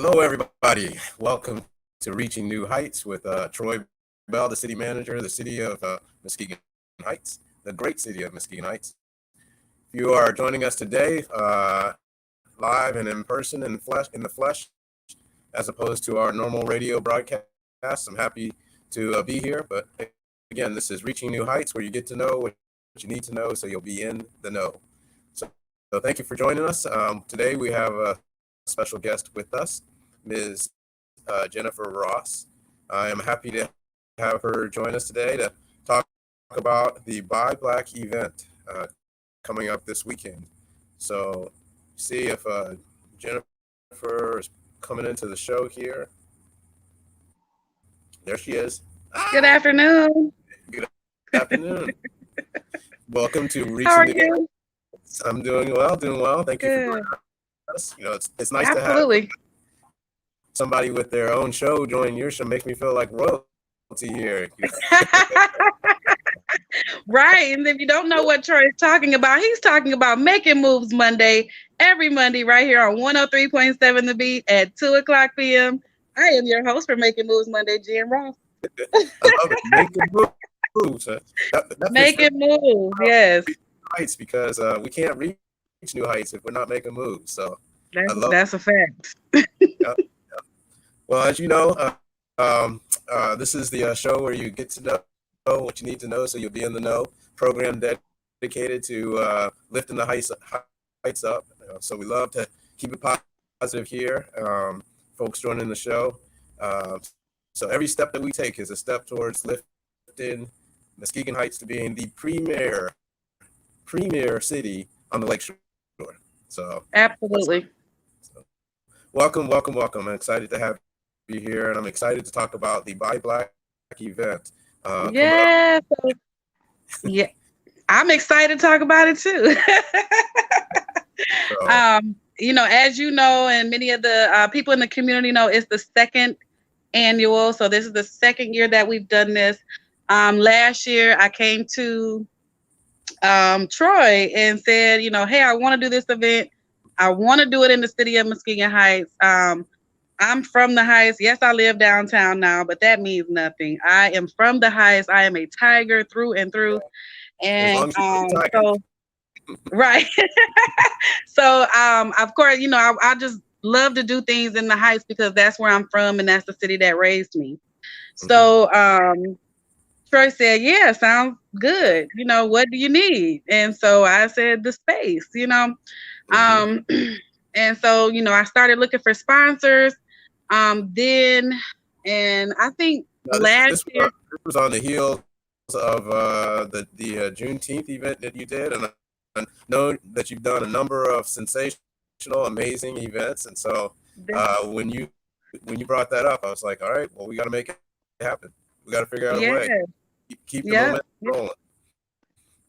Hello, everybody. Welcome to Reaching New Heights with Troy Bell, the city manager of the city of Muskegon Heights, the great city of Muskegon Heights. If you are joining us today, live and in person, in the flesh, as opposed to our normal radio broadcast, I'm happy to be here. But again, this is Reaching New Heights, where you get to know what you need to know, so you'll be in the know. So thank you for joining us. Today we have a special guest with us, Ms. Jennifer Ross. I am happy to have her join us today to talk about the Buy Black event coming up this weekend. So see if Jennifer is coming into the show here. There she is. Good afternoon. Good afternoon. Welcome to Reaching How are the you? I'm doing well. Thank you for joining us. You know, it's nice to have somebody with their own show join your show. Makes me feel like royalty here. Right. And if you don't know what Troy is talking about, he's talking about Making Moves Monday, every Monday right here on 103.7 The Beat at 2 o'clock p.m. I am your host for Making Moves Monday, Jen Ross. I love it. Making moves. Making moves, yes. Heights, because we can't reach new heights if we're not making moves. So that's a fact. Yeah. Well, as you know, this is the show where you get to know what you need to know, so you'll be in the know. Program dedicated to lifting the heights up. So we love to keep it positive here. Folks joining the show. So every step that we take is a step towards lifting Muskegon Heights to being the premier city on the Lakeshore. So absolutely. Welcome. I'm excited to have you here, and I'm excited to talk about the Buy Black event. Yeah, I'm excited to talk about it too. As you know, and many of the people in the community know, it's the second annual. So this is the second year that we've done this. Last year, I came to Troy and said, hey, I want to do this event. I want to do it in the city of Muskegon Heights. I'm from the Heights. Yes, I live downtown now, but that means nothing. I am from the Heights. I am a Tiger through and through. And right. So, of course, I just love to do things in the Heights because that's where I'm from and that's the city that raised me. Mm-hmm. So, Troy said, yeah, sounds good. What do you need? And so I said, the space, Mm-hmm. And so, I started looking for sponsors. And I think last year this was on the heels of the Juneteenth event that you did, and I know that you've done a number of sensational, amazing events. And so when you brought that up, I was like, all right, well, we got to make it happen. We got to figure out a way. Keep the momentum rolling.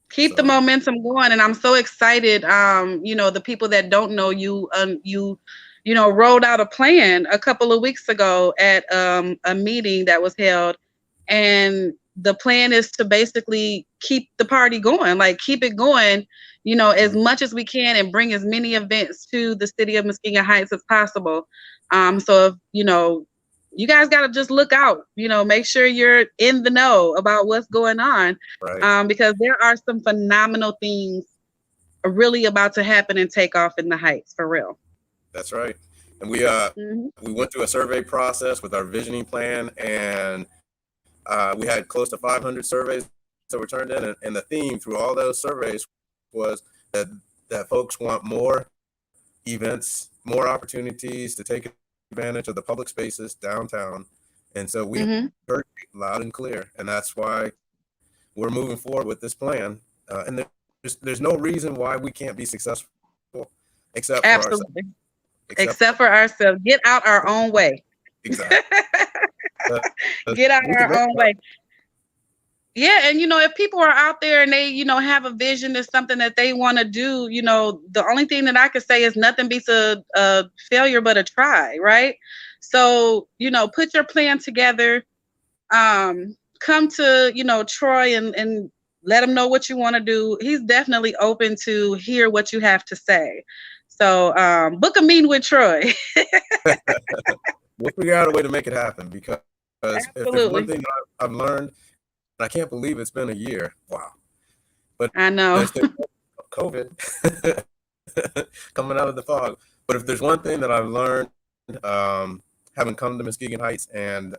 Keep the momentum going, and I'm so excited. The people that don't know you, rolled out a plan a couple of weeks ago at a meeting that was held, and the plan is to basically keep the party going, keep it going, as much as we can, and bring as many events to the city of Muskegon Heights as possible. So if, you guys got to just look out, make sure you're in the know about what's going on, right. Because there are some phenomenal things really about to happen and take off in the Heights, for real. That's right. And we went through a survey process with our visioning plan, and we had close to 500 surveys that were turned in, and the theme through all those surveys was that folks want more events, more opportunities to take advantage of the public spaces downtown. And so we heard loud and clear, and that's why we're moving forward with this plan. And there's no reason why we can't be successful except for ourselves. Get out our own way. Exactly. Get out our own way. Yeah, and if people are out there and they, have a vision, there's something that they want to do, the only thing that I could say is nothing beats a failure but a try, right? So, put your plan together. Come to, Troy and let him know what you want to do. He's definitely open to hear what you have to say. So book a meeting with Troy. We'll figure out a way to make it happen, because if there's one Absolutely. thing that I've learned, and I can't believe it's been a year. Wow. But I know. there's COVID coming out of the fog. But if there's one thing that I've learned, having come to Muskegon Heights and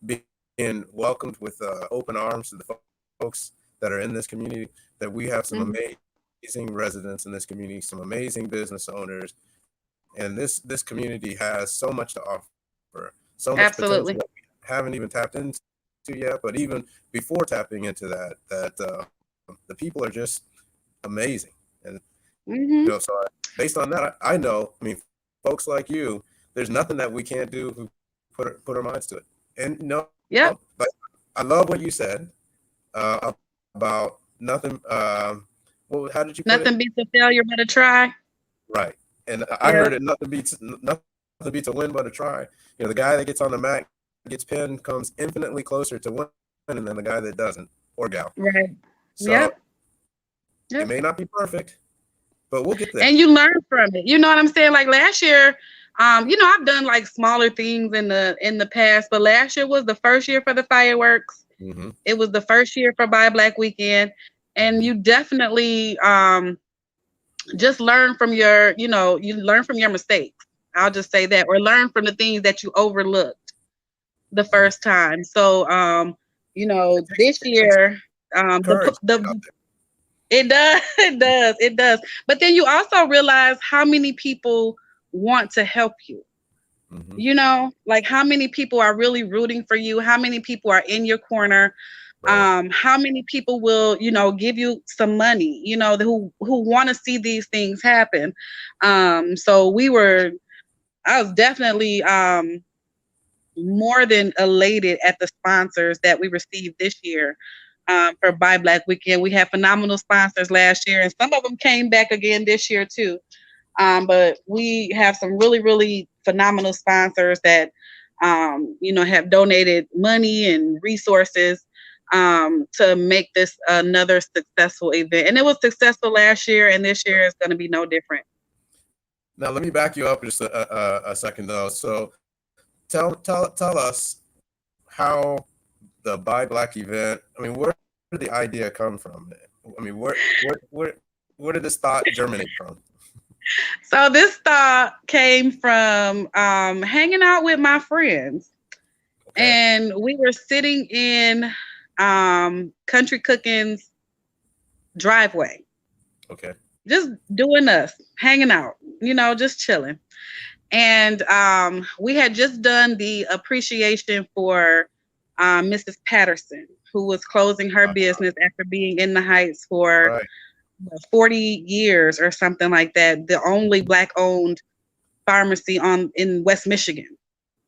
being welcomed with open arms to the folks that are in this community, that we have some amazing residents in this community, some amazing business owners, and this community has so much to offer, so much potential Absolutely. that we haven't even tapped into yet. But even before tapping into that the people are just amazing. And so based on that, I know, I mean, folks like you, there's nothing that we can't do if we put our minds to it. And no, Yep. but I love what you said about nothing. How did you put Nothing it? beats a failure but a try. Right. And I heard it, nothing beats a win but a try. The guy that gets on the mat, gets pinned, comes infinitely closer to winning than the guy that doesn't, or gal. Right. So Yep. it may not be perfect, but we'll get there. And you learn from it. You know what I'm saying? Like last year, I've done like smaller things in the past, but last year was the first year for the fireworks. It was the first year for Buy Black Weekend, and you definitely just learn from you learn from your mistakes. I'll just say that, or learn from the things that you overlooked the first time. So, this year, it does. But then you also realize how many people want to help you. Like how many people are really rooting for you, how many people are in your corner, how many people will, give you some money, who want to see these things happen. So I was definitely more than elated at the sponsors that we received this year. For Buy Black Weekend, we had phenomenal sponsors last year, and some of them came back again this year too. But we have some really, really phenomenal sponsors that, have donated money and resources to make this another successful event. And it was successful last year, and this year is going to be no different. Now, let me back you up just a second, though. So tell us how the Buy Black event, I mean, where did the idea come from? I mean, where did this thought germinate from? So this thought came from hanging out with my friends. Okay. And we were sitting in Country Cooking's driveway. Okay. Just doing us, hanging out, just chilling. And we had just done the appreciation for Mrs. Patterson, who was closing her business after being in the Heights for 40 years or something like that. The only Black-owned pharmacy in West Michigan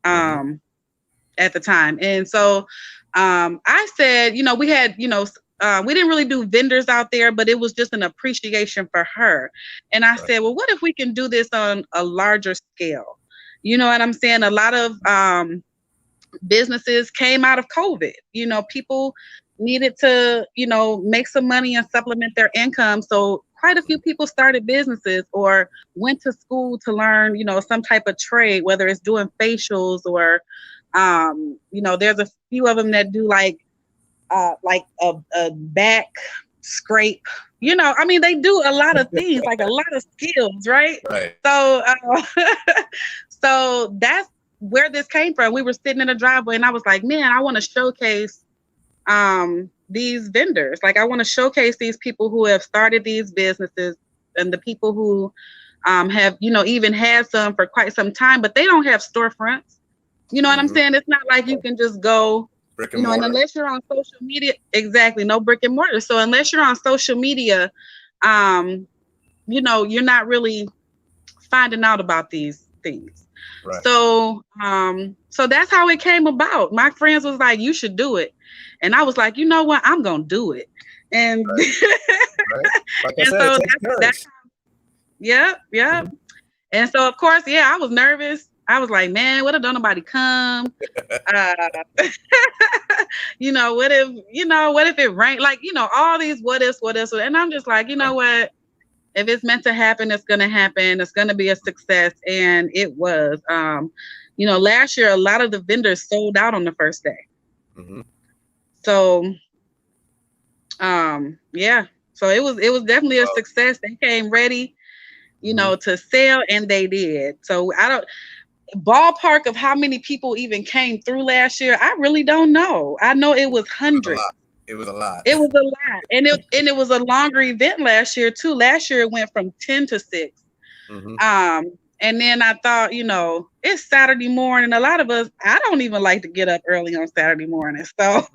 at the time. And so I said, we had, we didn't really do vendors out there, but it was just an appreciation for her. And I said, well, what if we can do this on a larger scale? You know what I'm saying? A lot of businesses came out of COVID. People needed to, make some money and supplement their income. So quite a few people started businesses or went to school to learn, some type of trade, whether it's doing facials or, there's a few of them that do like a back scrape. They do a lot of things, like a lot of skills, right? Right. So, so that's where this came from. We were sitting in a driveway, and I was like, man, I want to showcase these vendors. Like, I want to showcase these people who have started these businesses and the people who have, even had some for quite some time, but they don't have storefronts. You know what I'm saying? It's not like you can just go, and unless you're on social media, exactly, no brick and mortar. So unless you're on social media, you're not really finding out about these things. Right. So, so that's how it came about. My friends was like, you should do it. And I was like, you know what? I'm going to do it. And, Like I said, that's yeah. And so, of course, I was nervous. I was like, man, what if don't nobody come? What if it rained? Like, all these what ifs. And I'm just like, you know what? If it's meant to happen, it's going to happen. It's going to be a success. And it was. Last year, a lot of the vendors sold out on the first day. Mm-hmm. So, yeah. So it was definitely a success. They came ready, to sell, and they did. So I don't ballpark of how many people even came through last year. I really don't know. I know it was hundreds. It was a lot. It was a lot, and it was a longer event last year too. Last year it went from 10 to 6. Mm-hmm. And then I thought, it's Saturday morning. A lot of us, I don't even like to get up early on Saturday morning. So,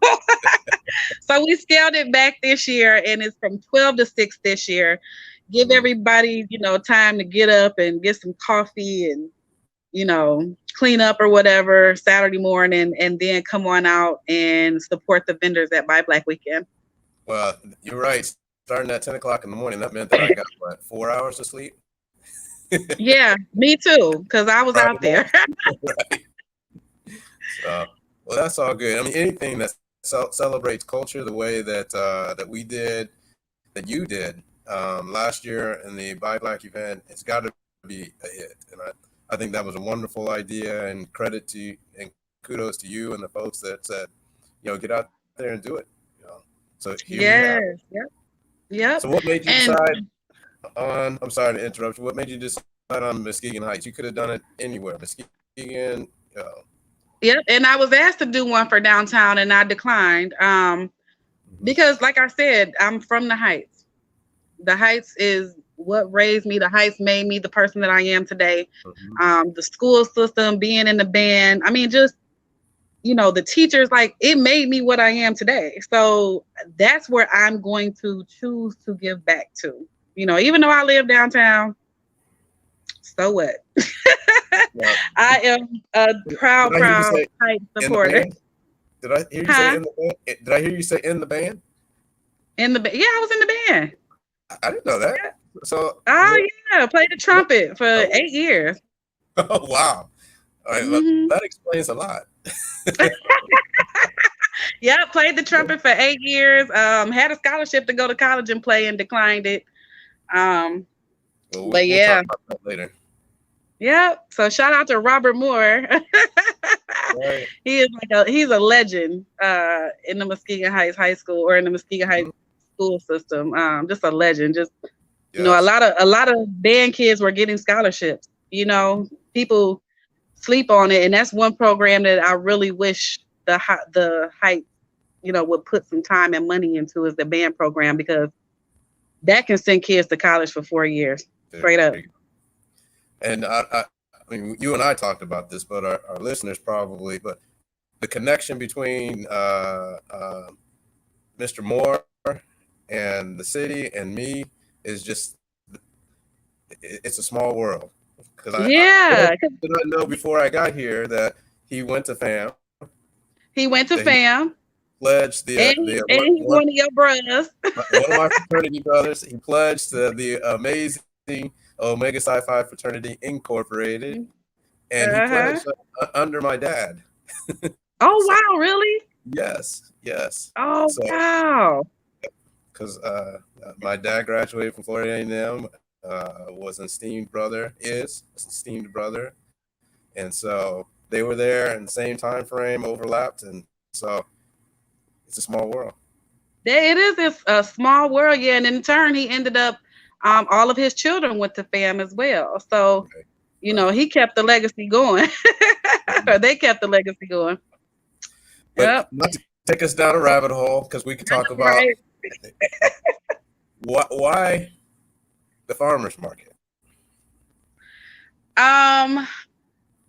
so we scaled it back this year, and it's from 12 to 6 this year. Give everybody, time to get up and get some coffee and, clean up or whatever Saturday morning, and then come on out and support the vendors at Buy Black Weekend. Well, you're right. Starting at 10 o'clock in the morning, that meant that I got, 4 hours of sleep? Yeah, me too, because I was out there. Right. So, well, that's all good. I mean, anything that celebrates culture the way that that we did, that you did last year in the Buy Black event, it's got to be a hit. And I think that was a wonderful idea, and credit to and kudos to you and the folks that said, get out there and do it. So here you have it. Yep. So what made you decide on, I'm sorry to interrupt you, what made you decide on Muskegon Heights? You could have done it anywhere. Muskegon. Yep, and I was asked to do one for downtown, and I declined because, like I said, I'm from the Heights. The Heights is what raised me. The Heights made me the person that I am today. The school system, being in the band, I mean, just, the teachers, like, it made me what I am today. So that's where I'm going to choose to give back to. Even though I live downtown, so what? I am a proud Heights supporter. Did I hear you say in the band? Did I hear you say in the band? In the band? Yeah, I was in the band. I didn't know that. So. Oh yeah, played the trumpet for 8 years. Oh wow! All right, that explains a lot. Yeah, played the trumpet for 8 years. Had a scholarship to go to college and play, and declined it. But yeah, we'll talk about that later. Yeah. So shout out to Robert Moore. Right. He's a legend in the Muskegon Heights High School, or in the Muskegon Heights school system. Just a legend. Just a lot of band kids were getting scholarships. People sleep on it, and that's one program that I really wish the Heights, would put some time and money into, is the band program, because that can send kids to college for 4 years straight up. And I mean, you and I talked about this, but our listeners probably, but the connection between Mr. Moore and the city and me is just, it's a small world. Because I did not know before I got here that he went to FAM. He went to FAM. Pledged and he's one of your brothers. One of my fraternity brothers. He pledged the amazing Omega Psi Phi Fraternity Incorporated, and he pledged under my dad. Oh wow! Really? Yes. Oh wow! Because my dad graduated from Florida A&M, was an esteemed brother, and so they were there in the same time frame, overlapped, and so it's a small world. It is a small world, yeah. And in turn, he ended up, all of his children went to FAM as well. So, he kept the legacy going. Or they kept the legacy going. But not to take us down a rabbit hole, because we could talk about why the farmers market.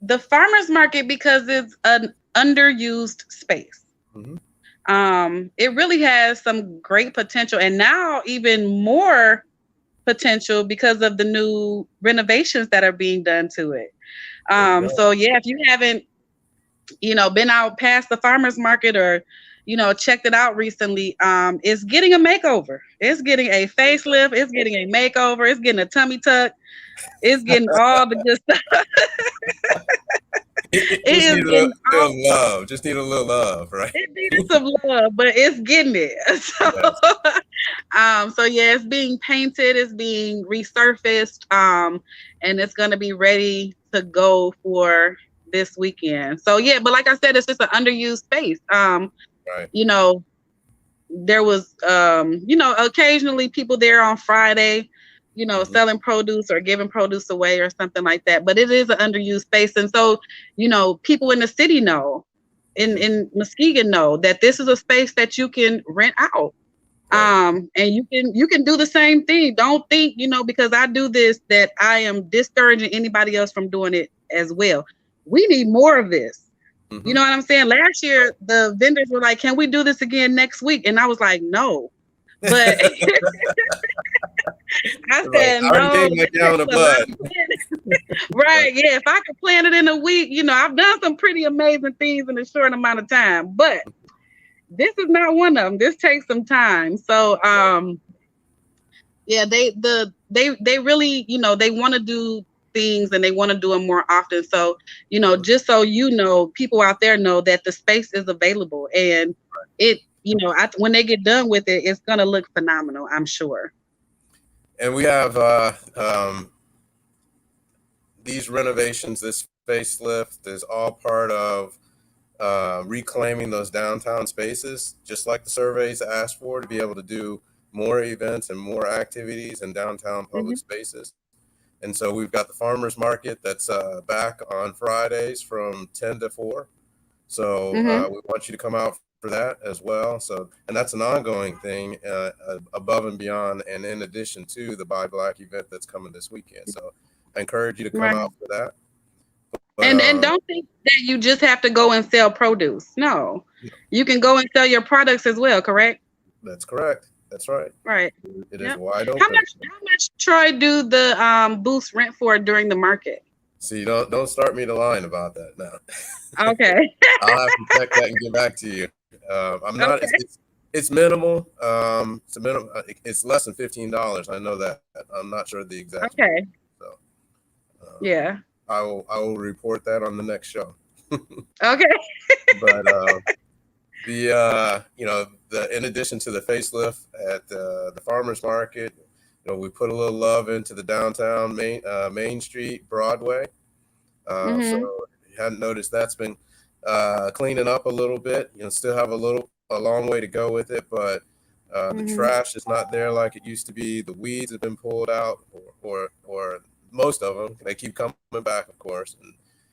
The farmers market, because it's an underused space. It really has some great potential, and now even more potential because of the new renovations that are being done to it. So yeah, if you haven't, been out past the farmers market, or, checked it out recently, it's getting a makeover. It's getting a facelift. It's getting a makeover. It's getting a tummy tuck. It's getting all the good stuff. Just need a little love, right? It needed some love, but it's getting it. So So yeah, it's being painted, it's being resurfaced, and it's gonna be ready to go for this weekend. So yeah, but like I said, it's just an underused space. Right. You know, there was occasionally people there on Friday, selling produce or giving produce away or something like that. But it is an underused space. And so, people in the city know, in Muskegon know that this is a space that you can rent out. Right. And you can do the same thing. Don't think, because I do this, that I am discouraging anybody else from doing it as well. We need more of this. You know what I'm saying? Last year, the vendors were like, can we do this again next week? And I was like, no. But I said, no. Right. Yeah. If I could plan it in a week, I've done some pretty amazing things in a short amount of time. But this is not one of them. This takes some time. So, yeah, they really, they want to do things and they want to do them more often. So, just so people out there know that the space is available, and it, when they get done with it, it's going to look phenomenal, I'm sure. And we have these renovations, this facelift is all part of reclaiming those downtown spaces, just like the surveys asked for, to be able to do more events and more activities in downtown public spaces. And so we've got the farmers market that's back on Fridays from 10 to 4. So we want you to come out for that as well. So, and that's an ongoing thing above and beyond and in addition to the Buy Black event that's coming this weekend. So I encourage you to come out for that. But, and don't think that you just have to go and sell produce. No, you can go and sell your products as well, correct? That's correct. That's right. Right. It is wide open. How much, Troy, do the booths rent for during the market? See, don't start me to lying about that now. Okay. I'll have to check that and get back to you. I'm not. Okay. It's minimal. It's a minimum. It's less than $15. I know that. I'm not sure the exact. Okay. So. Yeah. I will report that on the next show. Okay. But in addition to the facelift at the farmers market, we put a little love into the downtown Main Street Broadway. So you hadn't noticed, that's been cleaning up a little bit. Still have a long way to go with it, but the trash is not there like it used to be. The weeds have been pulled out, or most of them. They keep coming back, of course.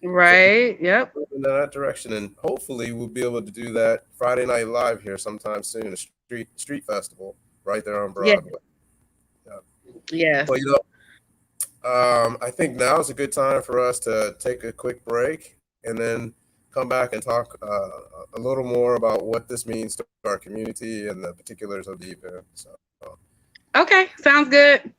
Right. So yep. In that direction, and hopefully we'll be able to do that Friday Night Live here sometime soon. A street festival right there on Broadway. Yeah. Well, I think now is a good time for us to take a quick break and then come back and talk a little more about what this means to our community and the particulars of the event. So. Okay. Sounds good.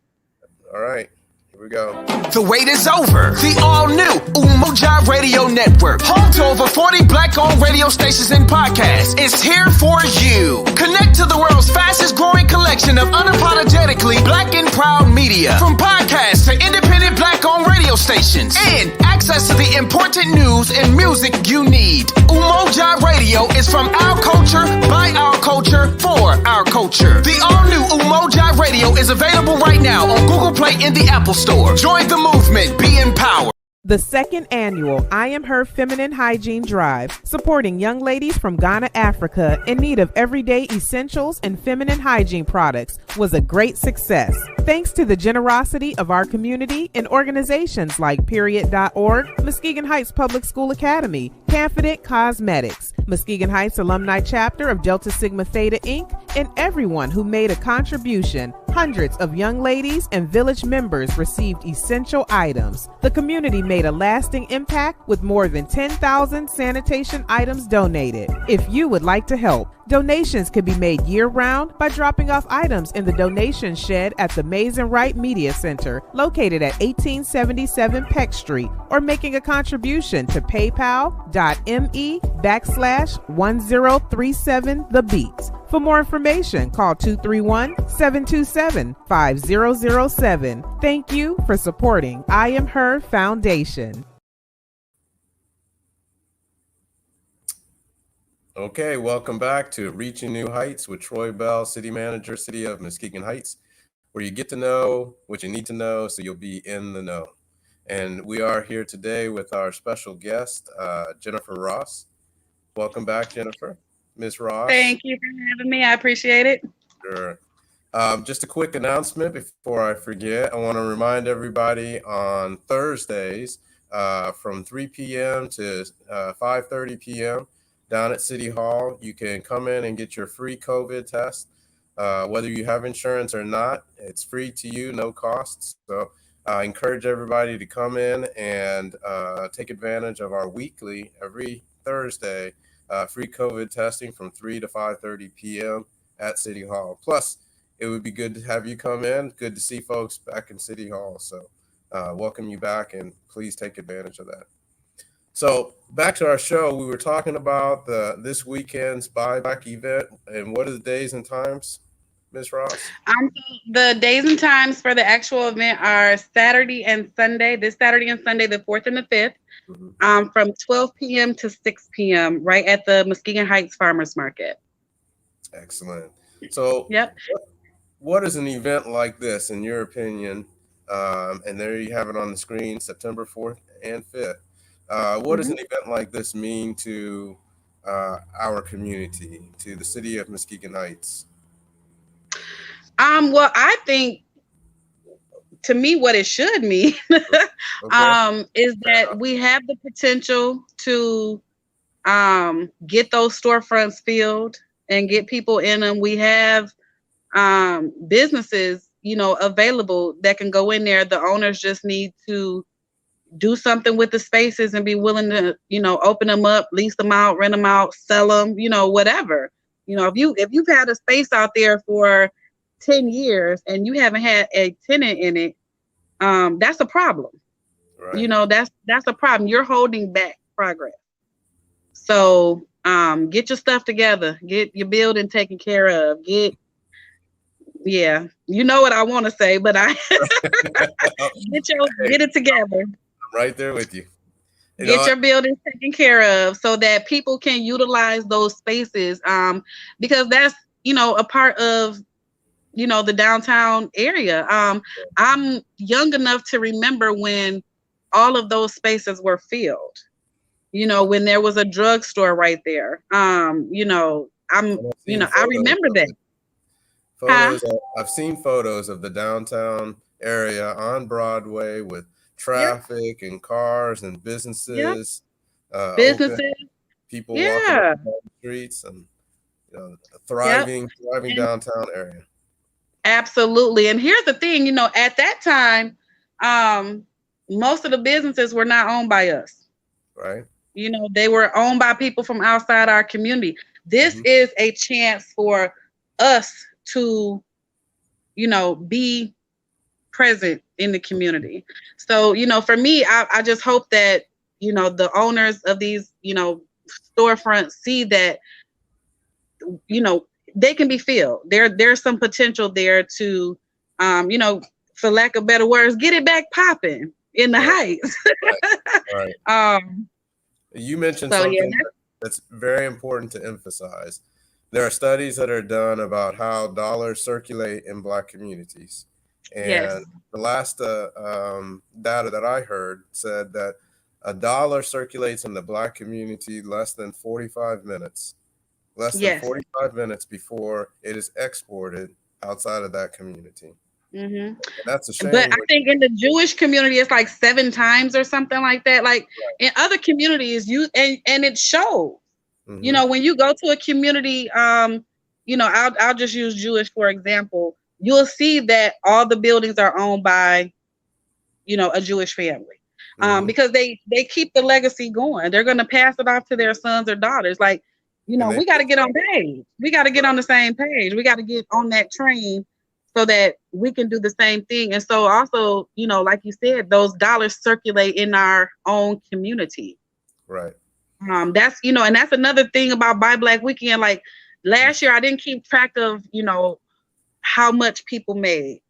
All right. Here we go. The wait is over. The all-new Umoja Radio Network, home to over 40 Black-owned radio stations and podcasts, is here for you. Connect to the world's fastest-growing collection of unapologetically Black and proud media, from podcasts to independent Black-owned radio stations, and access to the important news and music you need. Umoja Radio is from our culture, by our culture, for our culture. The all-new Umoja Radio is available right now on Google Play and the Apple Store. Join the movement. Be empowered. The second annual I Am Her Feminine Hygiene Drive, supporting young ladies from Ghana, Africa, in need of everyday essentials and feminine hygiene products, was a great success. Thanks to the generosity of our community and organizations like Period.org, Muskegon Heights Public School Academy, Confident Cosmetics, Muskegon Heights Alumni Chapter of Delta Sigma Theta Inc., and everyone who made a contribution. Hundreds of young ladies and village members received essential items. The community made a lasting impact with more than 10,000 sanitation items donated. If you would like to help, donations can be made year-round by dropping off items in the donation shed at the Mays and Wright Media Center, located at 1877 Peck Street, or making a contribution to paypal.me/1037thebeats. For more information, call 231-727-5007. Thank you for supporting I Am Her Foundation. Okay, welcome back to Reaching New Heights with Troy Bell, City Manager, City of Muskegon Heights, where you get to know what you need to know so you'll be in the know. And we are here today with our special guest, Jennifer Ross. Welcome back, Jennifer. Ms. Ross. Thank you for having me. I appreciate it. Sure. Just a quick announcement before I forget. I want to remind everybody on Thursdays from 3 p.m. to 5:30 p.m. down at City Hall, you can come in and get your free COVID test. Whether you have insurance or not, it's free to you, no costs. So I encourage everybody to come in and take advantage of our weekly, every Thursday, free COVID testing from 3 to 5:30 p.m. at City Hall. Plus, it would be good to have you come in. Good to see folks back in City Hall. So welcome you back, and please take advantage of that. So back to our show, we were talking about this weekend's buyback event, and what are the days and times, Ms. Ross? The days and times for the actual event are Saturday and Sunday. This Saturday and Sunday, the 4th and the 5th, from 12 p.m. to 6 p.m. right at the Muskegon Heights Farmers Market. Excellent. So yep. What is an event like this, in your opinion? And there you have it on the screen, September 4th and 5th. What does an event like this mean to our community, to the city of Muskegon Heights? Well, I think, to me, what it should mean is that we have the potential to get those storefronts filled and get people in them. We have businesses, available that can go in there. The owners just need to do something with the spaces and be willing to, open them up, lease them out, rent them out, sell them, whatever. If you've had a space out there for 10 years and you haven't had a tenant in it, that's a problem. Right. That's a problem. You're holding back progress. So get your stuff together, get your building taken care of, get what I want to say, but I get it together. I'm right there with you. Get your buildings taken care of so that people can utilize those spaces, because that's a part of the downtown area. I'm young enough to remember when all of those spaces were filled, when there was a drugstore right there. I remember that. I've seen photos of the downtown area on Broadway with traffic and cars and businesses. People walking down the streets, and a thriving downtown area. Absolutely. And here's the thing, at that time, most of the businesses were not owned by us. Right. They were owned by people from outside our community. This is a chance for us to, be present in the community. So, for me, I just hope that, the owners of these, storefronts see that, they can be filled. There's some potential there to, for lack of better words, get it back popping in the Heights. Right. You mentioned something that's very important to emphasize. There are studies that are done about how dollars circulate in Black communities. And the last data that I heard said that a dollar circulates in the Black community less than 45 minutes. Less than 45 minutes before it is exported outside of that community. And that's a shame. But I think in the Jewish community, it's like 7 times or something like that. Like in other communities, and it shows. When you go to a community, I'll just use Jewish for example. You'll see that all the buildings are owned by, a Jewish family, because they keep the legacy going. They're going to pass it off to their sons or daughters. Like, we got to get on page. We got to get on the same page. We got to get on that train so that we can do the same thing. And so also, like you said, those dollars circulate in our own community. Right. That's, and that's another thing about Buy Black Weekend. Like last year, I didn't keep track of, how much people made.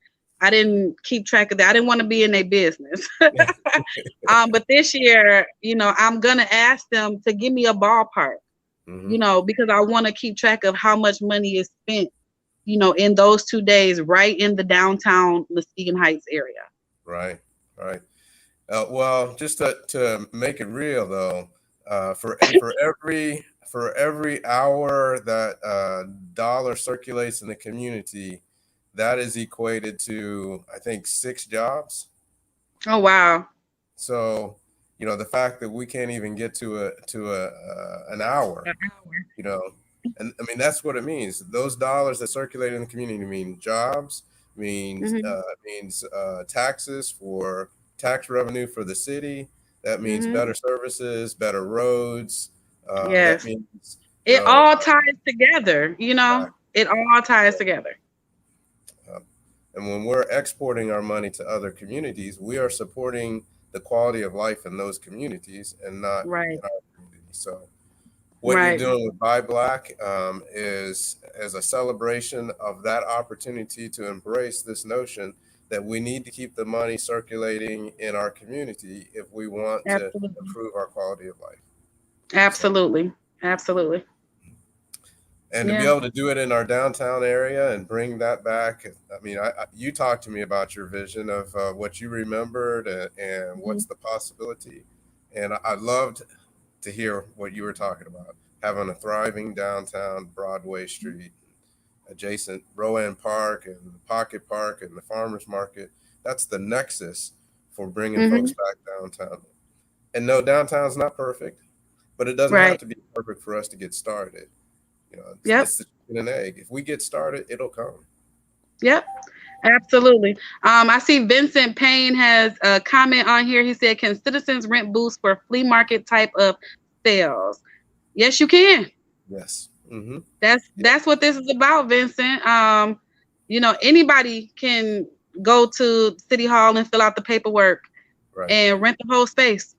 I didn't keep track of that. I didn't want to be in their business. But this year, I'm going to ask them to give me a ballpark. Mm-hmm. Because I want to keep track of how much money is spent, in those 2 days right in the downtown Muskegon Heights area. Right, right. Well, just to make it real though, for every hour that dollar circulates in the community, that is equated to, I think, 6 jobs. Oh, wow. So, the fact that we can't even get to an hour, An hour. and I mean that's what it means. Those dollars that circulate in the community mean jobs, means taxes for tax revenue for the city. That means better services, better roads. That Yes. means It all ties together, Right. It all ties together. And when we're exporting our money to other communities, we are supporting the quality of life in those communities and not Right. in our community. So what Right. you're doing with Buy Black is as a celebration of that opportunity to embrace this notion that we need to keep the money circulating in our community if we want to Absolutely. improve our quality of life. Absolutely. Absolutely. And to be able to do it in our downtown area and bring that back. I mean, you talked to me about your vision of what you remembered and what's the possibility. And I loved to hear what you were talking about, having a thriving downtown Broadway Street, adjacent Rowan Park and the Pocket Park and the Farmers Market. That's the nexus for bringing folks back downtown. And no, downtown's not perfect, but it doesn't have to be perfect for us to get started. It's the chicken and egg. If we get started, it'll come. Yep, absolutely. I see Vincent Payne has a comment on here. He said, "Can citizens rent booths for flea market type of sales?" Yes, you can. Yes. That's what this is about, Vincent. Anybody can go to City Hall and fill out the paperwork and rent the whole space.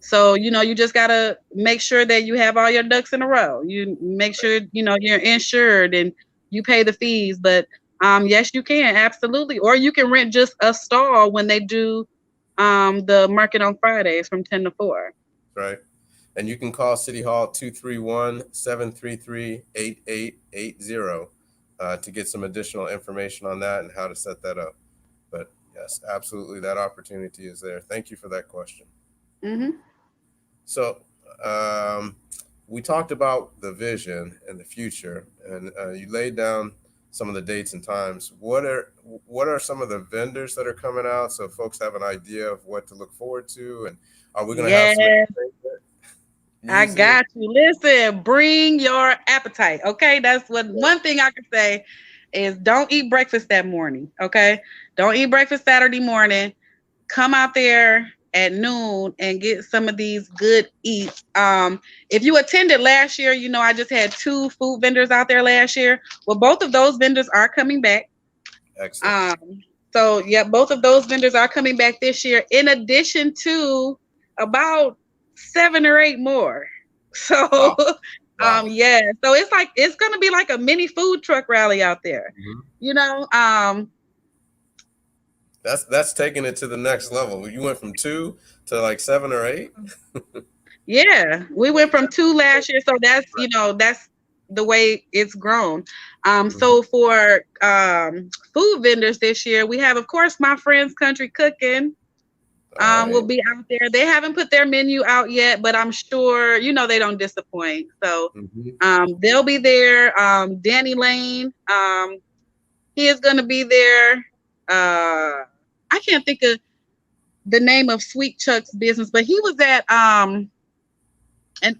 So, you just got to make sure that you have all your ducks in a row. You make sure, you're insured and you pay the fees. But yes, you can. Absolutely. Or you can rent just a stall when they do the market on Fridays from 10 to 4. Right. And you can call City Hall 231-733-8880 to get some additional information on that and how to set that up. But yes, absolutely. That opportunity is there. Thank you for that question. So we talked about the vision and the future, and you laid down some of the dates and times. What are some of the vendors that are coming out so folks have an idea of what to look forward to? And are we going to have some? I got you. Listen, bring your appetite. Okay, that's one thing I can say is don't eat breakfast that morning. Okay, don't eat breakfast Saturday morning. Come out there at noon and get some of these good eats. If you attended last year, I just had 2 food vendors out there last year. Well, both of those vendors are coming back. Excellent. So yeah, both of those vendors are coming back this year, in addition to about 7 or 8 more. So Wow. So it's gonna be like a mini food truck rally out there. That's taking it to the next level. You went from 2 to like 7 or 8. Yeah, we went from 2 last year, so that's that's the way it's grown. So for food vendors this year, we have, of course, My Friends Country Cooking. Will be out there. They haven't put their menu out yet, but I'm sure they don't disappoint. So they'll be there. Danny Lane, he is going to be there. I can't think of the name of Sweet Chuck's business, but he was at and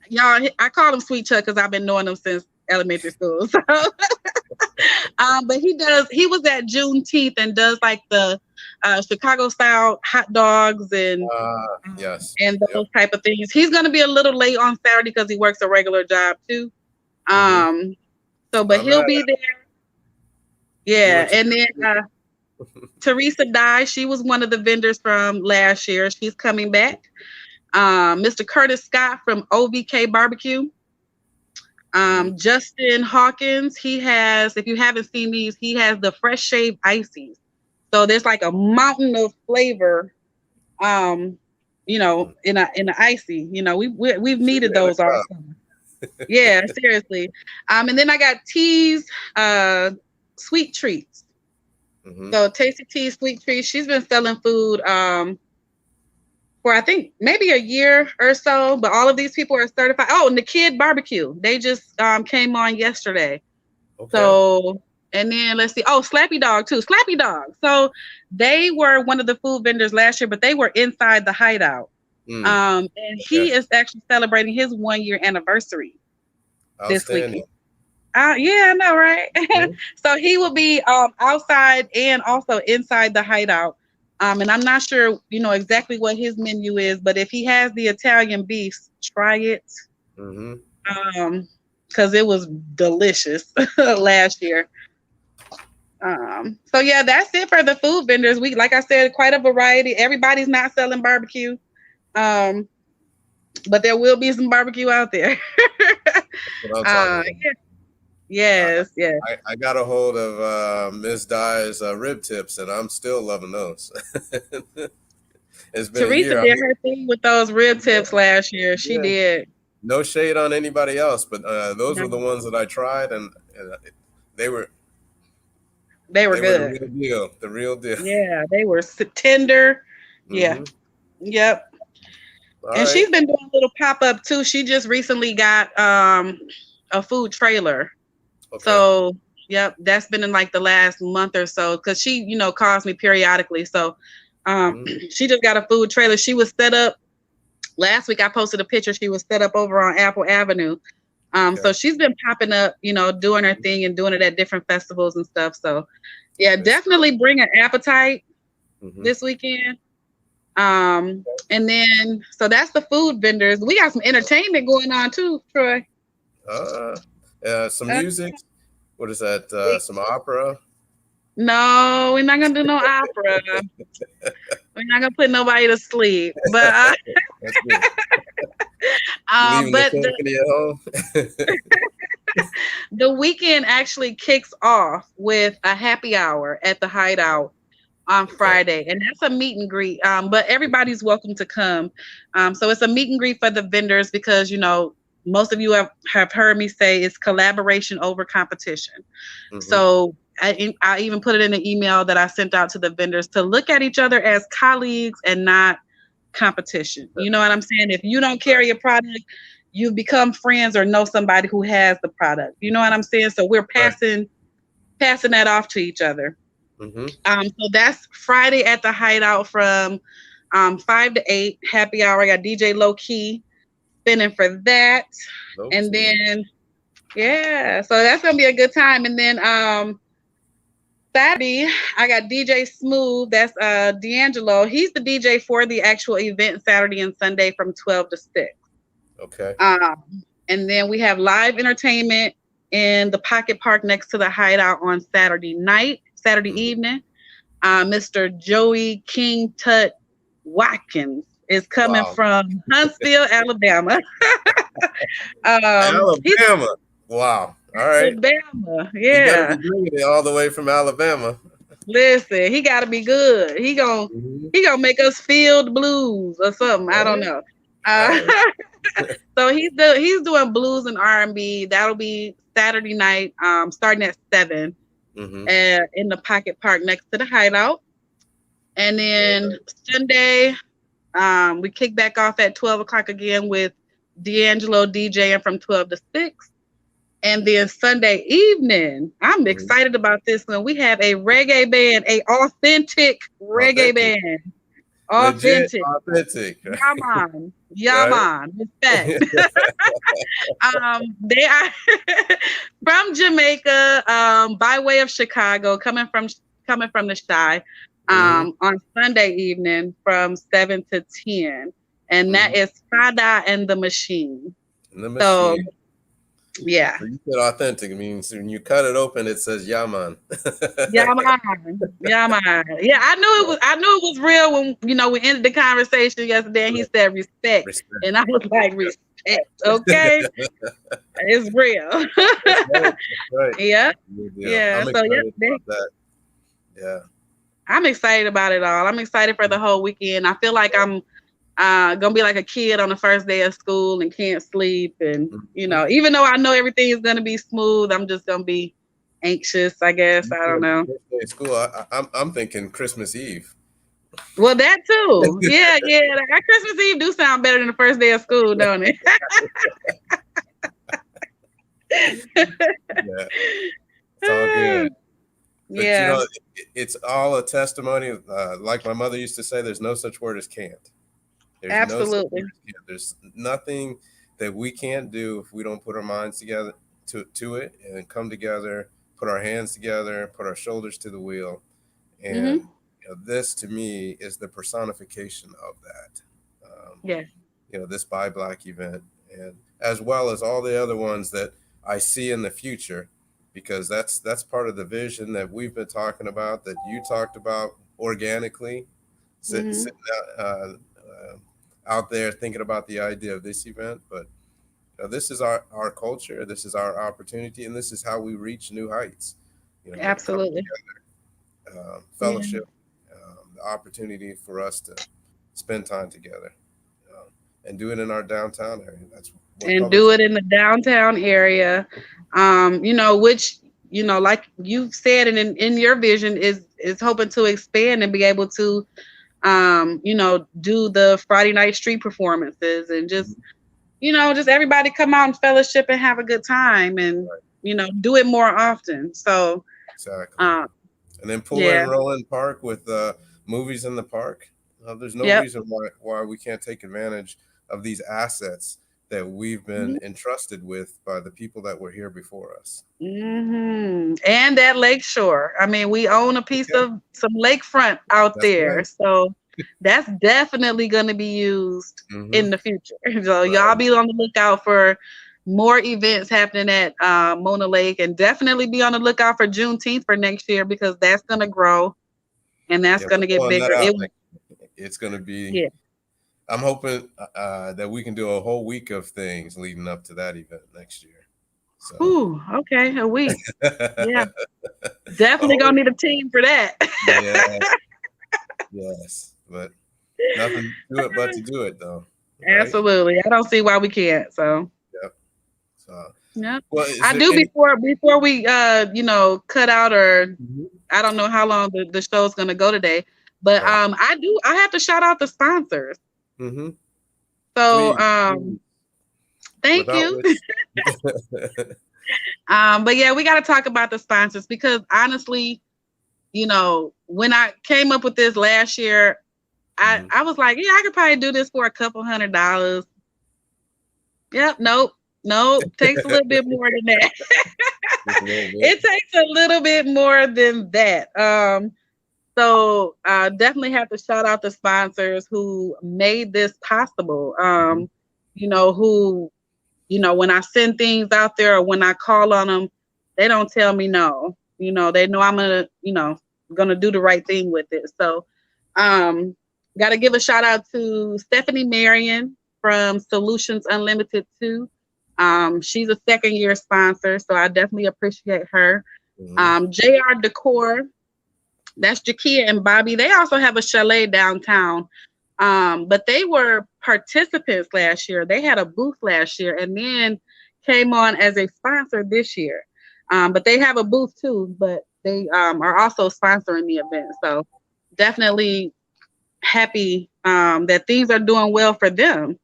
y'all, I call him Sweet Chuck because I've been knowing him since elementary school. So but he was at Juneteenth and does like the Chicago style hot dogs and and those type of things. He's gonna be a little late on Saturday because he works a regular job too. But he'll be there. Yeah, and then Teresa Dye, she was one of the vendors from last year. She's coming back. Mr. Curtis Scott from OVK Barbecue. Justin Hawkins, he has, if you haven't seen these, he has the fresh shaved ices. So there's like a mountain of flavor, in the icy. We've needed those all summer. Yeah, seriously. And then I got T's sweet treats. Mm-hmm. So Tasty T's sweet treats. She's been selling food for I think maybe a year or so, but all of these people are certified. Oh, and the Kid Barbecue. They just came on yesterday. Okay. So, and then let's see. Oh, Slappy Dog too. Slappy Dog. So they were one of the food vendors last year, but they were inside the hideout. And he is actually celebrating his 1-year anniversary this weekend. Yeah, I know, right? Mm-hmm. So he will be outside and also inside the hideout. And I'm not sure, exactly what his menu is, but if he has the Italian beef, try it. Mm-hmm. Because it was delicious last year. So yeah, that's it for the food vendors. We, like I said, quite a variety. Everybody's not selling barbecue. But there will be some barbecue out there. Yeah. Yes. I got a hold of Miss Dye's rib tips, and I'm still loving those. It's been Teresa did her thing with those rib tips last year. She did. No shade on anybody else, but those were the ones that I tried, and they were good. The real deal. Yeah, they were tender. Yeah. Mm-hmm. Yep. And she's been doing a little pop-up too. She just recently got a food trailer. Okay. So, yep, that's been in like the last month or so, because she, calls me periodically. So she just got a food trailer. She was set up last week. I posted a picture. She was set up over on Apple Avenue. So she's been popping up, doing her thing and doing it at different festivals and stuff. So yeah, definitely bring an appetite this weekend. And then, so that's the food vendors. We got some entertainment going on too, Troy. Some music. What is that? Some opera? No, we're not gonna do no opera. We're not gonna put nobody to sleep. But the weekend actually kicks off with a happy hour at the Hideout on Friday, and that's a meet and greet. But everybody's welcome to come. So it's a meet and greet for the vendors because most of you have heard me say it's collaboration over competition. Mm-hmm. So I even put it in the email that I sent out to the vendors to look at each other as colleagues and not competition. You know what I'm saying? If you don't carry a product, you become friends or know somebody who has the product. You know what I'm saying? So we're passing that off to each other. Mm-hmm. So that's Friday at the Hideout from 5 to 8, happy hour. I got DJ Low Key spinning for that. And then, so that's going to be a good time. And then Saturday, I got DJ Smooth. That's D'Angelo. He's the DJ for the actual event Saturday and Sunday from 12 to 6. Okay. And then we have live entertainment in the Pocket Park next to the Hideout on Saturday evening. Mr. Joey King Tut Watkins is coming from Huntsville, Alabama. Alabama. Wow. All right. Alabama. Yeah. You gotta be bringing it all the way from Alabama. Listen, he gotta be good. He gonna make us feel the blues or something. I don't know. So he's doing blues and R&B. That'll be Saturday night, starting at 7. In the Pocket Park next to the Hideout. And then Sunday, we kick back off at 12 o'clock again with D'Angelo DJing from 12 to 6. And then Sunday evening, I'm excited about this one. We have a reggae band, a authentic reggae band. Authentic. Yaman. Respect. They are from Jamaica, by way of Chicago, coming from the Shy, on Sunday evening from 7 to 10. And that is Fada and the Machine. So, yeah. So you said authentic. It means when you cut it open, it says Yaman. Yaman. Yeah, I knew it was real when we ended the conversation yesterday and he said respect. And I was like, respect, okay? It's real. Right. Yeah. Yeah. I'm excited about that. Yeah. I'm excited about it all. I'm excited for the whole weekend. I feel like I'm gonna be like a kid on the first day of school and can't sleep. And, even though I know everything is gonna be smooth, I'm just gonna be anxious, I guess. I don't know. School. I'm thinking Christmas Eve. Well, that too. Yeah. That Christmas Eve do sound better than the first day of school, don't it? Yeah. It's all good. But, yeah. It's all a testimony. Like my mother used to say, there's no such word as can't. There's Absolutely. There's nothing that we can't do if we don't put our minds together to it and come together, put our hands together, put our shoulders to the wheel. And this to me is the personification of that. This Buy Black event, and as well as all the other ones that I see in the future, because that's part of the vision that we've been talking about, that you talked about organically, sitting out there thinking about the idea of this event. But this is our culture, this is our opportunity, and this is how we reach new heights. Absolutely. Together, fellowship, the opportunity for us to spend time together, and do it in our downtown area. Do it in the downtown area, which, like you've said, and in your vision is hoping to expand and be able to, do the Friday night street performances and just, just everybody come out and fellowship and have a good time and, do it more often. So exactly. And then pull in Roland Park with movies in the park. There's no reason why we can't take advantage of these assets that we've been entrusted with by the people that were here before us. And that lakeshore. I mean, we own a piece of some lakefront out there. Right. So that's definitely going to be used in the future. So y'all be on the lookout for more events happening at Mona Lake, and definitely be on the lookout for Juneteenth for next year, because that's going to grow and that's going to get bigger. It's going to be, I'm hoping that we can do a whole week of things leading up to that event next year. So. Ooh, okay, a week. Yeah. Definitely going to need a team for that. Yes. But nothing to do it but to do it, though. Right? Absolutely. I don't see why we can't. So. Yep. So. Yep. Well, I do before we cut out, or I don't know how long the show is going to go today, but I have to shout out the sponsors. So thank you. But yeah, we got to talk about the sponsors, because honestly, when I came up with this last year, I was like, I could probably do this for a couple $100. Yep. Nope. Takes a little bit more than that. It takes a little bit more than that. So definitely have to shout out the sponsors who made this possible. Who, when I send things out there or when I call on them, they don't tell me no. They know I'm gonna do the right thing with it. So got to give a shout out to Stephanie Marion from Solutions Unlimited 2. She's a second-year sponsor, so I definitely appreciate her. JR Decor, that's Jakia and Bobby. They also have a chalet downtown, but they were participants last year. They had a booth last year and then came on as a sponsor this year. But they have a booth too, but they are also sponsoring the event. So definitely happy that things are doing well for them.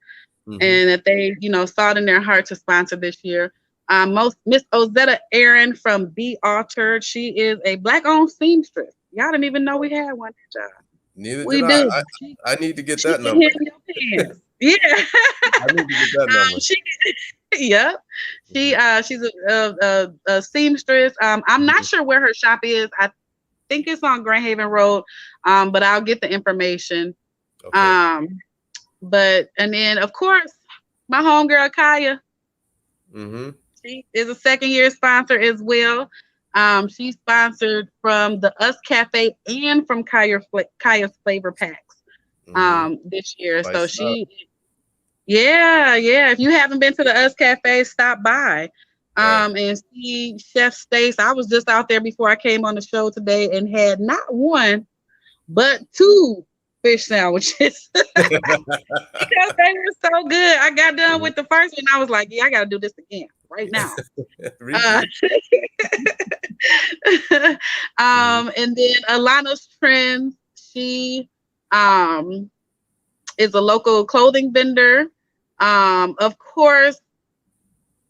And that they, saw it in their heart to sponsor this year. Miss Ozetta Aaron from Be Altered. She is a Black-owned seamstress. Y'all didn't even know we had one job. Neither did I. I need to get that number. Yeah. I need to get that number. She's a seamstress. I'm not sure where her shop is. I think it's on Grand Haven Road, but I'll get the information. Okay. And then of course my homegirl Kaya. She is a second-year sponsor as well. She's sponsored from the Us Cafe and from Kaya's Flavor Packs this year. So she, if you haven't been to the Us Cafe, stop by and see Chef Stace. I was just out there before I came on the show today and had not one but two fish sandwiches because they were so good. I got done with the first one. I was like, yeah, I got to do this again right now. And then Alana's friend, she is a local clothing vendor. Of course,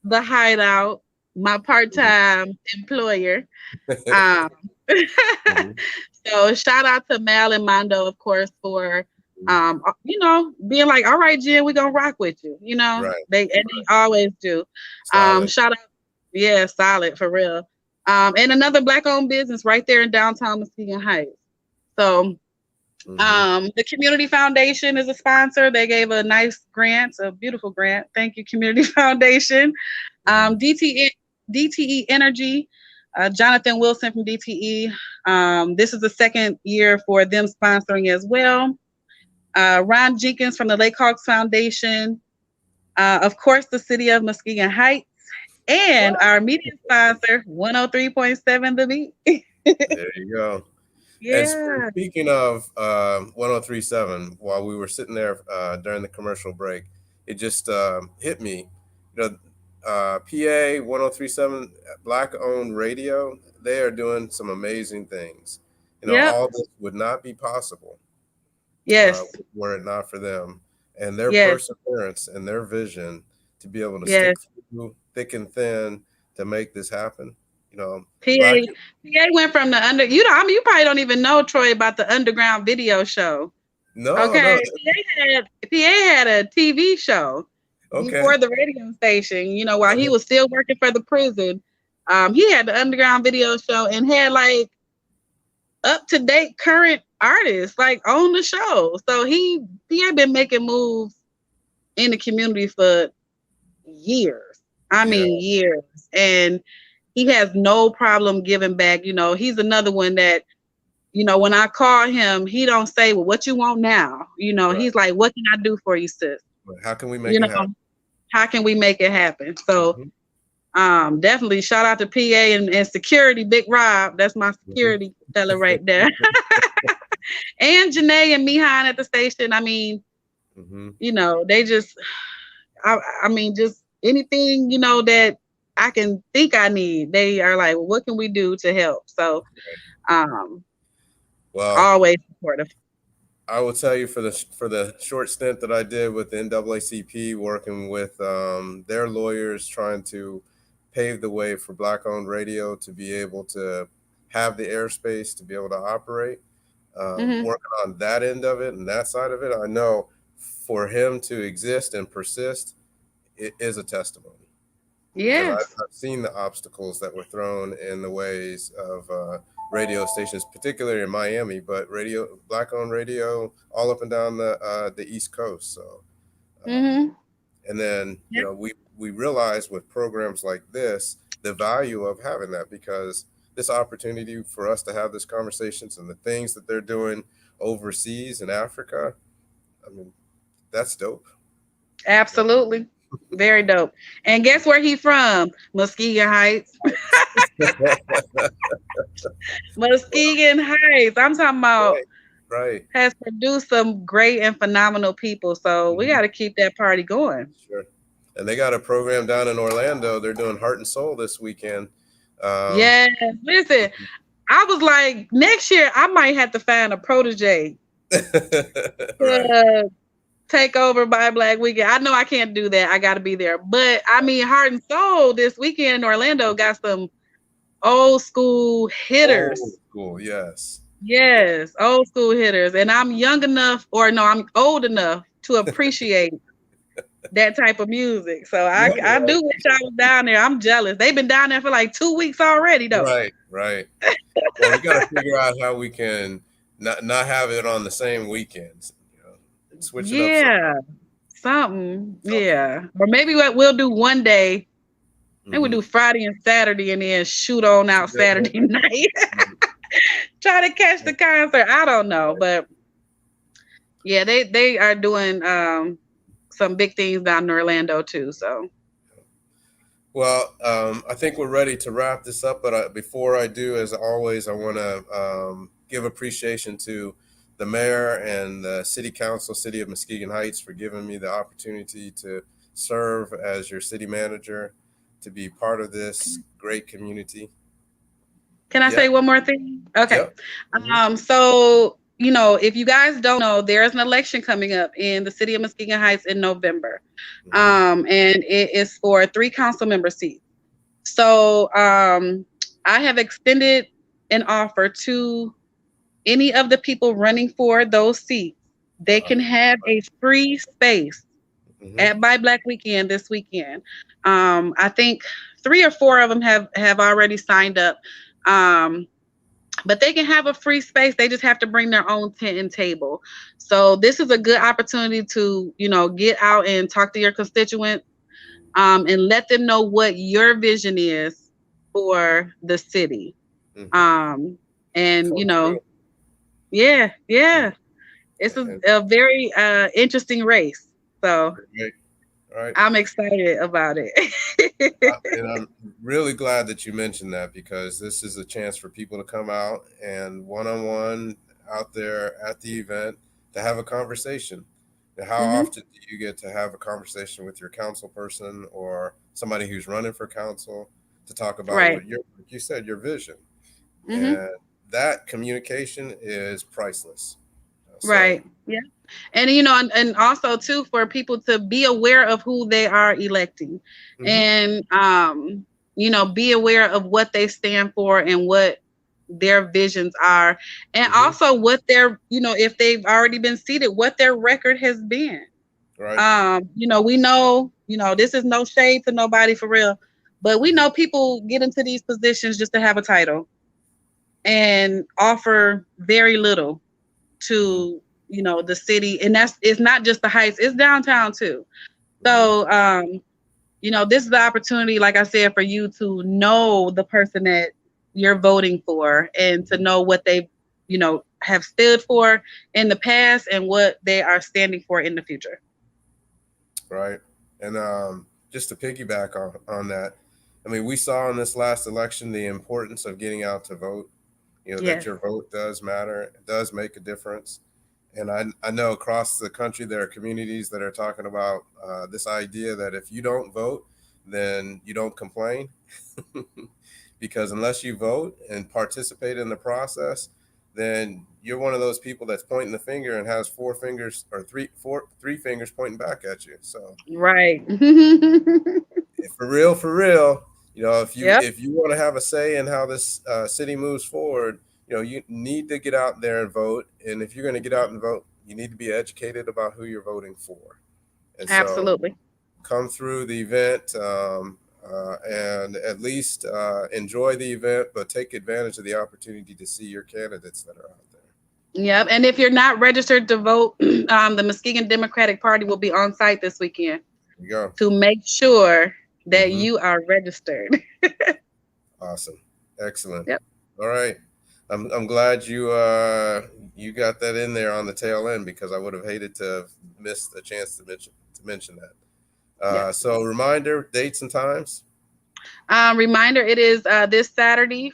the Hideout, my part-time employer. So shout out to Mal and Mondo, of course, for being like, all right, Jen, we're gonna rock with you. They always do. Shout out, yeah, solid for real. And another Black-owned business right there in downtown Muskegon Heights. So the Community Foundation is a sponsor. They gave a nice grant, a beautiful grant. Thank you, Community Foundation. DTE Energy, Jonathan Wilson from DTE. This is the second year for them sponsoring as well. Ron Jenkins from the Lake Hawks Foundation. Of course, the City of Muskegon Heights. And our media sponsor, 103.7 The Beat. There you go. Yeah. And speaking of 103.7, while we were sitting there during the commercial break, it just hit me. PA 103.7 Black-owned radio, they are doing some amazing things. All this would not be possible. Yes. Were it not for them and their perseverance and their vision to be able to stick through thick and thin to make this happen. PA went from the you probably don't even know, Troy, about the Underground Video Show. No. Okay. No. PA had a TV show before the radio station, while he was still working for the prison. He had the Underground Video Show and had like up-to-date current artists like on the show. So he had been making moves in the community for years. Years. And he has no problem giving back. He's another one that, when I call him, he don't say, well, what you want now? He's like, what can I do for you, sis? How can we make it happen? How can we make it happen? So definitely shout out to PA and security, Big Rob. That's my security fella right there. And Janae and Mihan at the station. They just, just anything, that I can think I need. They are like, well, what can we do to help? So, always supportive. I will tell you for the short stint that I did with the NAACP, working with their lawyers, trying to pave the way for Black-owned radio to be able to have the airspace to be able to operate. Working on that end of it and that side of it, I know for him to exist and persist, it is a testimony. Yeah, I've seen the obstacles that were thrown in the ways of radio stations, particularly in Miami, but Black-owned radio all up and down the East Coast. So, and then we realize with programs like this the value of having that, because this opportunity for us to have these conversations and the things that they're doing overseas in Africa, that's dope. Absolutely. Very dope. And guess where he from? Muskegon Heights. Muskegon Heights. I'm talking about has produced some great and phenomenal people. So we got to keep that party going. Sure. And they got a program down in Orlando. They're doing Heart and Soul this weekend. Yes. Listen, I was like, next year I might have to find a protege. Take over by Black Weekend. I know I can't do that. I got to be there. But Heart and Soul this weekend in Orlando got some old school hitters. Old school, yes. Yes, old school hitters. And I'm I'm old enough to appreciate that type of music. So I do wish I was down there. I'm jealous. They've been down there for like 2 weeks already, though. Right. Well, we got to figure out how we can not have it on the same weekends. Switch it up. Something. Yeah. Or maybe what we'll do one day, and we'll do Friday and Saturday and then shoot on out Saturday night. Try to catch the concert. I don't know. But yeah, they are doing some big things down in Orlando too. So well, I think we're ready to wrap this up. But before I do, as always, I want to give appreciation to the mayor and the city council, City of Muskegon Heights, for giving me the opportunity to serve as your city manager, to be part of this great community. Can I say one more thing? Okay. Yep. Mm-hmm. So, if you guys don't know, there's an election coming up in the city of Muskegon Heights in November. And it is for 3 council member seats. So I have extended an offer to any of the people running for those seats. They can have a free space at Buy Black Weekend this weekend. I think 3 or 4 of them have already signed up. But they can have a free space. They just have to bring their own tent and table. So this is a good opportunity to, get out and talk to your constituents, and let them know what your vision is for the city. And, it's a very interesting race. So right. I'm excited about it. And I'm really glad that you mentioned that, because this is a chance for people to come out and one-on-one out there at the event to have a conversation. And how often do you get to have a conversation with your council person or somebody who's running for council to talk about what like you said, your vision? And that communication is priceless. Right. Yeah. And, and also too, for people to be aware of who they are electing, and, be aware of what they stand for and what their visions are, and also what their, if they've already been seated, what their record has been. Right. We know, this is no shade to nobody for real, but we know people get into these positions just to have a title and offer very little to, the city. And it's not just the Heights, it's downtown too. So, this is the opportunity, like I said, for you to know the person that you're voting for and to know what they, have stood for in the past and what they are standing for in the future. Right. And just to piggyback on that, I mean, we saw in this last election the importance of getting out to vote, that your vote does matter. It does make a difference. And I know across the country, there are communities that are talking about this idea that if you don't vote, then you don't complain. Because unless you vote and participate in the process, then you're one of those people that's pointing the finger and has 4 fingers or three fingers pointing back at you. So right. For real, if you want to have a say in how this city moves forward, you need to get out there and vote. And if you're going to get out and vote, you need to be educated about who you're voting for. And absolutely. So come through the event and at least enjoy the event, but take advantage of the opportunity to see your candidates that are out there. Yep. And if you're not registered to vote, the Muskegon Democratic Party will be on site this weekend. There you go. To make sure that you are registered. Awesome. Excellent. Yep. All right. I'm glad you got that in there on the tail end, because I would have hated to have missed a chance to mention that. So reminder, dates and times. Reminder, it is this Saturday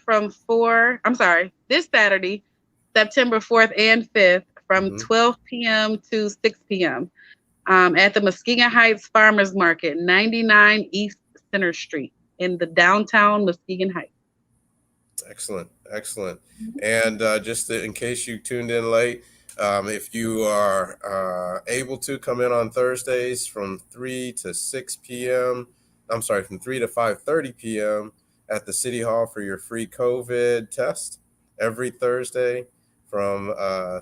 this Saturday, September 4th and 5th from 12 p.m. to 6 p.m. At the Muskegon Heights Farmers Market, 99 East Center Street in the downtown Muskegon Heights. Excellent. And just in case you tuned in late, if you are able to come in on Thursdays from 3 to 6 p.m., from 3 to 5:30 p.m. at the City Hall for your free COVID test. Every Thursday from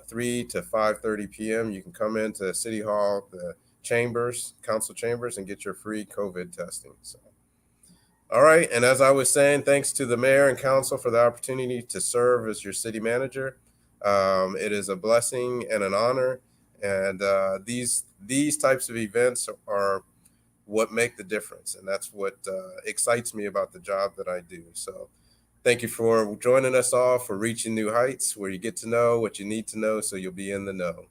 3 to 5:30 p.m., you can come into City Hall, the council chambers, and get your free COVID testing. So. All right. And as I was saying, thanks to the mayor and council for the opportunity to serve as your city manager. It is a blessing and an honor. And these types of events are what make the difference. And that's what excites me about the job that I do. So thank you for joining us all for Reaching New Heights, where you get to know what you need to know so you'll be in the know.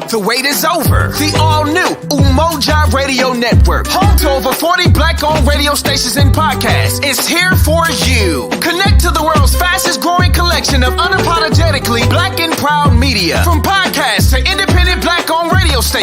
The wait is over. The all-new Umoja Radio Network, home to over 40 black-owned radio stations and podcasts, is here for you. Connect to the world's fastest growing collection of unapologetically black and proud media. From podcasts to independent black-owned radio stations,